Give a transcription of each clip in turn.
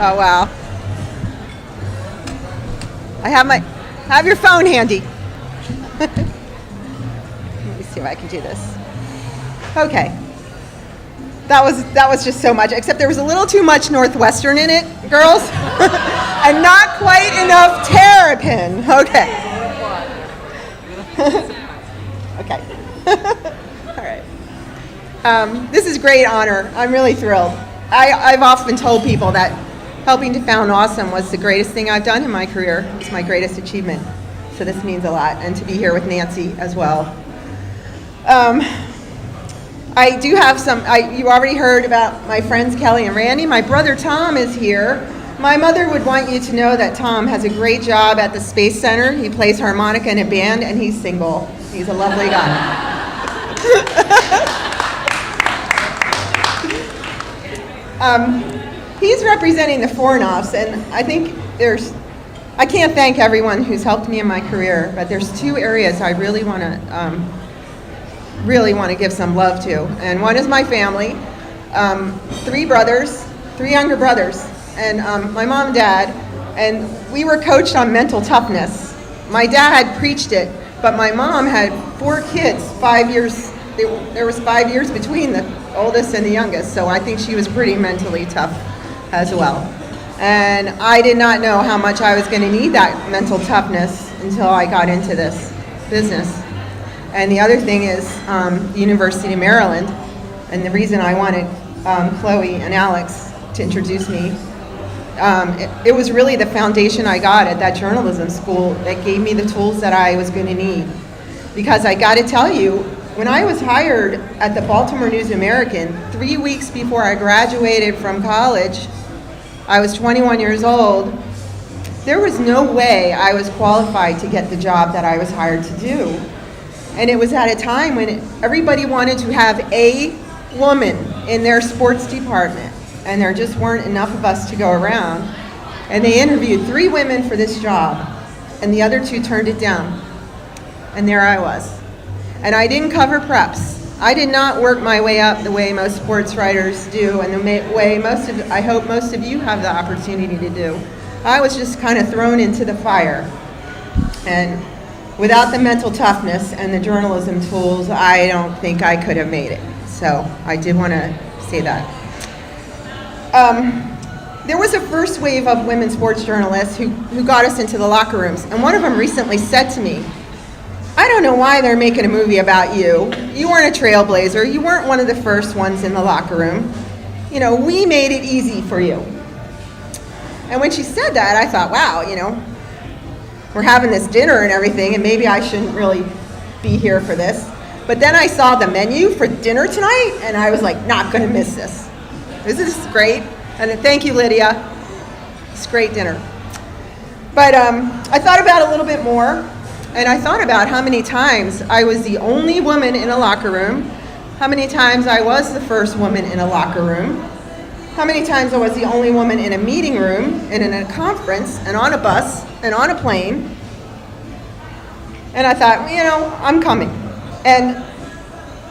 Oh, wow. Have your phone handy. Let me see if I can do this. Okay. That was just so much, except there was a little too much Northwestern in it, girls, and not quite enough Terrapin. Okay. Okay. All right. This is great honor. I'm really thrilled. I've often told people that helping to found AWSM was the greatest thing I've done in my career. It's my greatest achievement. So this means a lot, and to be here with Nancy as well. I do have you already heard about my friends Kelly and Randy. My brother Tom is here. My mother would want you to know that Tom has a great job at the Space Center. He plays harmonica in a band, and he's single. He's a lovely guy. He's representing the Fornoffs, and I think I can't thank everyone who's helped me in my career, but there's two areas I really want to give some love to. And one is my family, 3 younger brothers, and my mom and dad, and we were coached on mental toughness. My dad preached it, but my mom had 4 kids, 5 years, there was 5 years between the oldest and the youngest, so I think she was pretty mentally tough as well. And I did not know how much I was going to need that mental toughness until I got into this business. And the other thing is the University of Maryland, and the reason I wanted Chloe and Alex to introduce me, it was really the foundation I got at that journalism school that gave me the tools that I was going to need. Because I got to tell you, when I was hired at the Baltimore News-American, 3 weeks before I graduated from college, I was 21 years old, there was no way I was qualified to get the job that I was hired to do. And it was at a time when everybody wanted to have a woman in their sports department, and there just weren't enough of us to go around. And they interviewed 3 women for this job, and the other 2 turned it down. And there I was. And I didn't cover preps. I did not work my way up the way most sports writers do, and the way I hope most of you have the opportunity to do. I was just kind of thrown into the fire. And without the mental toughness and the journalism tools, I don't think I could have made it. So I did want to say that. There was a first wave of women sports journalists who got us into the locker rooms. And one of them recently said to me, I don't know why they're making a movie about you. You weren't a trailblazer. You weren't one of the first ones in the locker room. You know, we made it easy for you. And when she said that, I thought, wow, we're having this dinner and everything, and maybe I shouldn't really be here for this. But then I saw the menu for dinner tonight, and I was like, not going to miss this. This is great. And thank you, Lydia. It's great dinner. But I thought about it a little bit more, and I thought about how many times I was the only woman in a locker room, how many times I was the first woman in a locker room, how many times I was the only woman in a meeting room, and in a conference, and on a bus, and on a plane. And I thought, I'm coming. And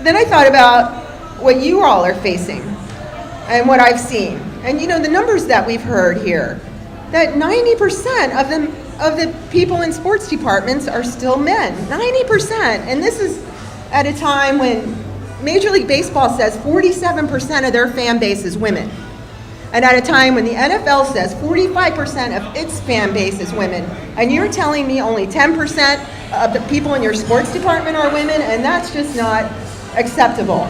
then I thought about what you all are facing and what I've seen. And the numbers that we've heard here, that 90% of the people in sports departments are still men. 90%. And this is at a time when Major League Baseball says 47% of their fan base is women. And at a time when the NFL says 45% of its fan base is women, and you're telling me only 10% of the people in your sports department are women, and that's just not acceptable.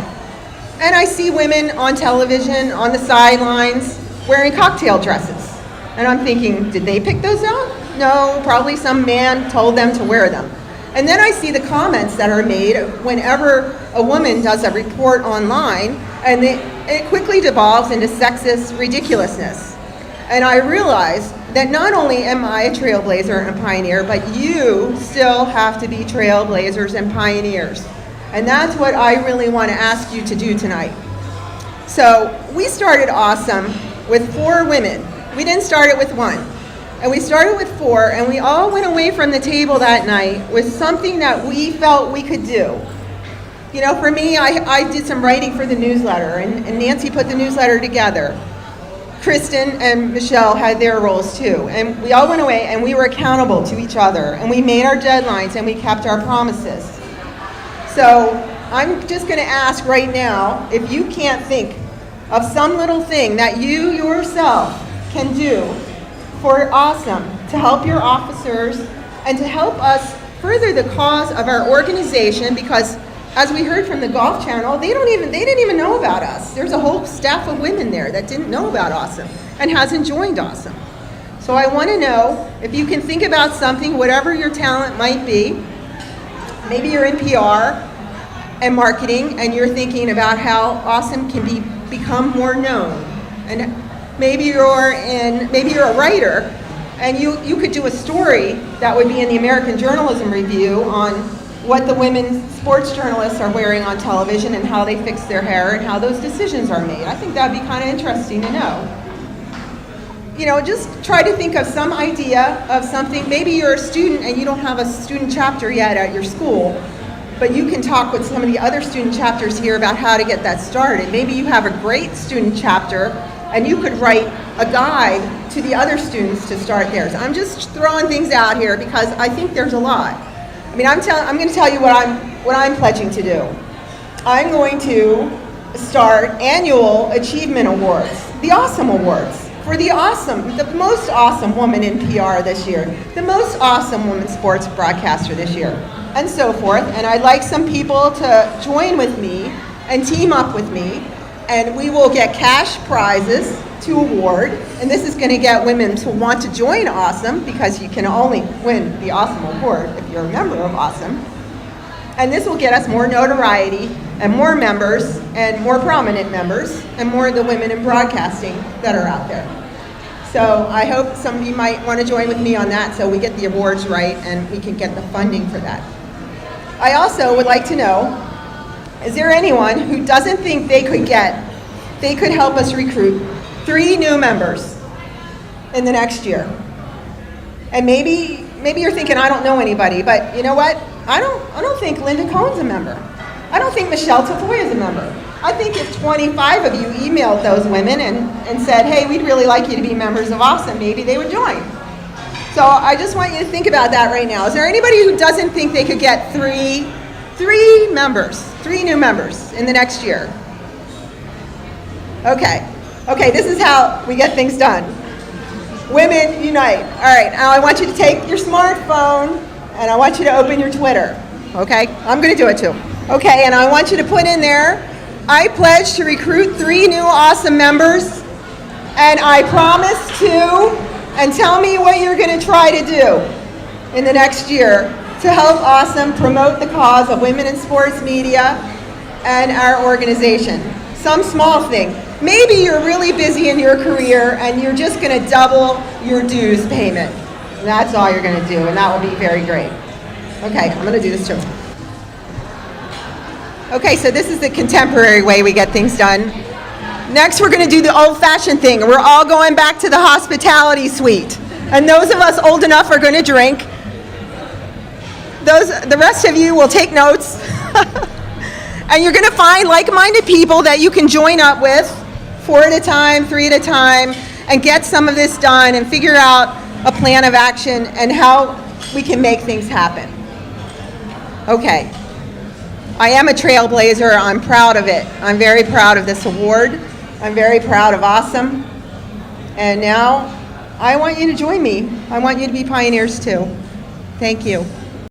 And I see women on television, on the sidelines, wearing cocktail dresses. And I'm thinking, did they pick those out? No, probably some man told them to wear them. And then I see the comments that are made whenever a woman does a report online, and it quickly devolves into sexist ridiculousness. And I realize that not only am I a trailblazer and a pioneer, but you still have to be trailblazers and pioneers. And that's what I really want to ask you to do tonight. So we started AWSM with 4 women. We didn't start it with 1. And we started with 4, and we all went away from the table that night with something that we felt we could do. For me, I did some writing for the newsletter, and Nancy put the newsletter together. Kristen and Michelle had their roles too. And we all went away and we were accountable to each other. And we made our deadlines and we kept our promises. So I'm just going to ask right now, if you can't think of some little thing that you yourself can do for AWSM to help your officers and to help us further the cause of our organization, because as we heard from the Golf Channel, they didn't even know about us. There's a whole staff of women there that didn't know about AWSM and hasn't joined AWSM. So I want to know if you can think about something, whatever your talent might be. Maybe you're in PR and marketing and you're thinking about how AWSM can become more known. And maybe you're a writer and you could do a story that would be in the American Journalism Review on what the women sports journalists are wearing on television and how they fix their hair and how those decisions are made. I think that'd be kind of interesting to know. You know, just try to think of some idea of something. Maybe you're a student and you don't have a student chapter yet at your school, but you can talk with some of the other student chapters here about how to get that started. Maybe you have a great student chapter and you could write a guide to the other students to start theirs. I'm just throwing things out here because I think there's a lot. I mean, I'm going to tell you what I'm pledging to do. I'm going to start annual achievement awards, the AWSM Awards, for the most awesome woman in PR this year, the most awesome woman sports broadcaster this year, and so forth. And I'd like some people to join with me and team up with me, and we will get cash prizes to award, and this is going to get women to want to join AWSM, because you can only win the AWSM Award if you're a member of AWSM. And this will get us more notoriety and more members and more prominent members and more of the women in broadcasting that are out there. So I hope some of you might want to join with me on that so we get the awards right and we can get the funding for that. I also would like to know, is there anyone who doesn't think they could help us recruit 3 new members in the next year? And maybe you're thinking, I don't know anybody, but you know what? I don't think Linda Cohen's a member. I don't think Michelle Tafoya is a member. I think if 25 of you emailed those women and said, hey, we'd really like you to be members of AWSM, maybe they would join. So I just want you to think about that right now. Is there anybody who doesn't think they could get 3 new members in the next year? Okay, this is how we get things done. Women unite. All right, now I want you to take your smartphone and I want you to open your Twitter. Okay, I'm going to do it too. Okay, and I want you to put in there, I pledge to recruit 3 new AWSM members, and I promise to, and tell me what you're going to try to do in the next year to help AWSM promote the cause of women in sports media and our organization. Some small thing. Maybe you're really busy in your career and you're just going to double your dues payment. And that's all you're going to do, and that will be very great. Okay, I'm going to do this too. Okay, so this is the contemporary way we get things done. Next, we're going to do the old-fashioned thing. We're all going back to the hospitality suite. And those of us old enough are going to drink. The rest of you will take notes. And you're going to find like-minded people that you can join up with, 4 at a time, 3 at a time, and get some of this done and figure out a plan of action and how we can make things happen. Okay. I am a trailblazer. I'm proud of it. I'm very proud of this award. I'm very proud of AWSM. And now I want you to join me. I want you to be pioneers too. Thank you.